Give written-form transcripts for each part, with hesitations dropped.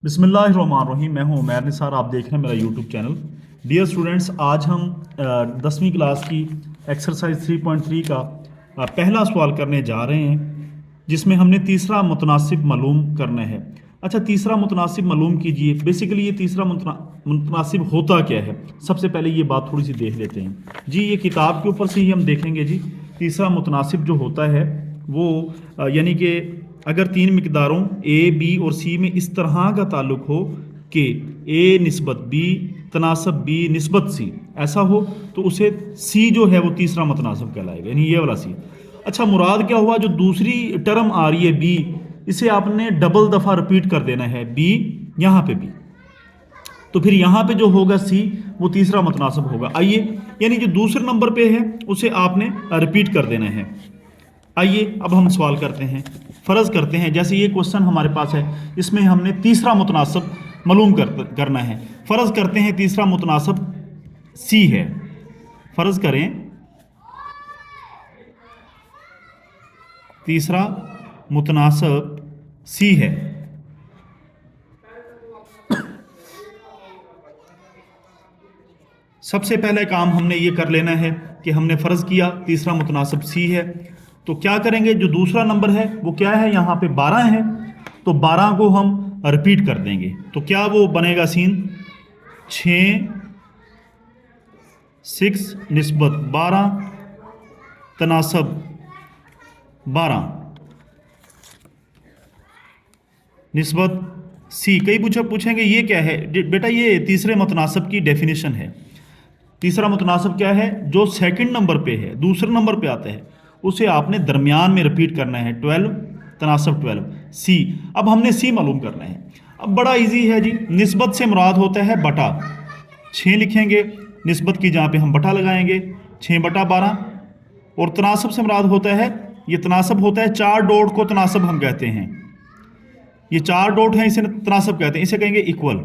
बिस्मिल्लाहिर्रहमानिर्रहीम। मैं हूं उमैर निसार, आप देख रहे हैं मेरा यूट्यूब चैनल। डियर स्टूडेंट्स, आज हम 10वीं क्लास की एक्सरसाइज 3.3 का पहला सवाल करने जा रहे हैं, जिसमें हमने तीसरा मुतनासिब मालूम करना है। अच्छा, तीसरा मुतनासिब मालूम कीजिए। बेसिकली ये तीसरा मुतनासिब होता क्या है, सबसे पहले ये बात थोड़ी सी देख लेते हैं जी। ये किताब के ऊपर से ही हम देखेंगे जी। तीसरा मुतनासिब जो होता है वो यानी कि अगर तीन मिकदारों ए, बी और सी में इस तरह का ताल्लुक हो कि ए निस्बत बी तनासब बी निस्बत सी ऐसा हो, तो उसे सी जो है वो तीसरा मुतनासिब कहलाएगा, यानी ये वाला सी। अच्छा, मुराद क्या हुआ? जो दूसरी टर्म आ रही है बी, इसे आपने डबल दफ़ा रिपीट कर देना है, बी यहाँ पे बी, तो फिर यहाँ पे जो होगा सी वो तीसरा मुतनासिब होगा। आइए, यानी जो दूसरे नंबर पे है उसे आपने रिपीट कर देना है। आइए अब हम सवाल करते हैं, फ़र्ज़ करते हैं जैसे ये क्वेश्चन हमारे पास है, इसमें हमने तीसरा मुतनासिब मालूम करना है। फ़र्ज़ करते हैं तीसरा मुतनासिब सी है। फ़र्ज़ करें तीसरा मुतनासिब सी है। सबसे पहले काम हमने ये कर लेना है कि हमने फ़र्ज़ किया तीसरा मुतनासिब सी है, तो क्या करेंगे? जो दूसरा नंबर है वो क्या है? यहाँ पे 12 है, तो 12 को हम रिपीट कर देंगे। तो क्या वो बनेगा सीन? 6 6 निस्बत 12 तनासब 12 निस्बत सी। कई पूछेंगे ये क्या है बेटा? ये तीसरे मुतनासिब की डेफिनेशन है। तीसरा मुतनासिब क्या है? जो सेकंड नंबर पे है, दूसरे नंबर पे आता है, उसे आपने दरमियान में रिपीट करना है। 12 तनासब 12 सी। अब हमने सी मालूम करना है। अब बड़ा इजी है जी। निस्बत से मुराद होता है बटा। 6 लिखेंगे, निस्बत की जहाँ पे हम बटा लगाएंगे, 6 बटा 12। और तनासब से मुराद होता है, ये तनासब होता है 4 डॉट को तनासब हम कहते हैं। ये 4 डॉट हैं, इसे तनासब कहते हैं, इसे कहेंगे इक्वल।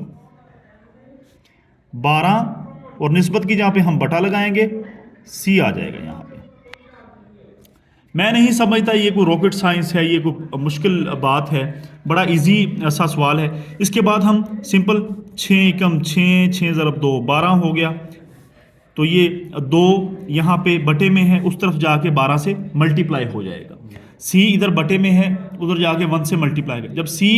12 और निस्बत की जहाँ पे हम बटा लगाएंगे, सी आ जाएगा यहाँ पे। मैं नहीं समझता ये कोई रॉकेट साइंस है, ये कोई मुश्किल बात है, बड़ा इजी सा सवाल है। इसके बाद हम सिंपल 6 कम 6 6 ज़रब 2 12 हो गया, तो ये 2 यहाँ पे बटे में है, उस तरफ जाके 12 से मल्टीप्लाई हो जाएगा। सी इधर बटे में है, उधर जाके 1 से मल्टीप्लाई होगा। जब सी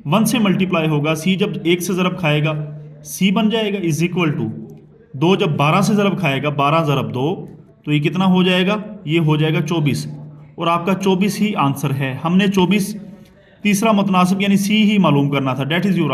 1 से मल्टीप्लाई होगा, सी जब 1 से ज़रब खाएगा, सी बन जाएगा इज इक्वल टू 2 जब 12 से ज़रब खाएगा, 12 ज़रब 2, तो ये कितना हो जाएगा? ये हो जाएगा 24। और आपका 24 ही आंसर है। हमने 24 तीसरा मुतनासिब यानी सी ही मालूम करना था। That is your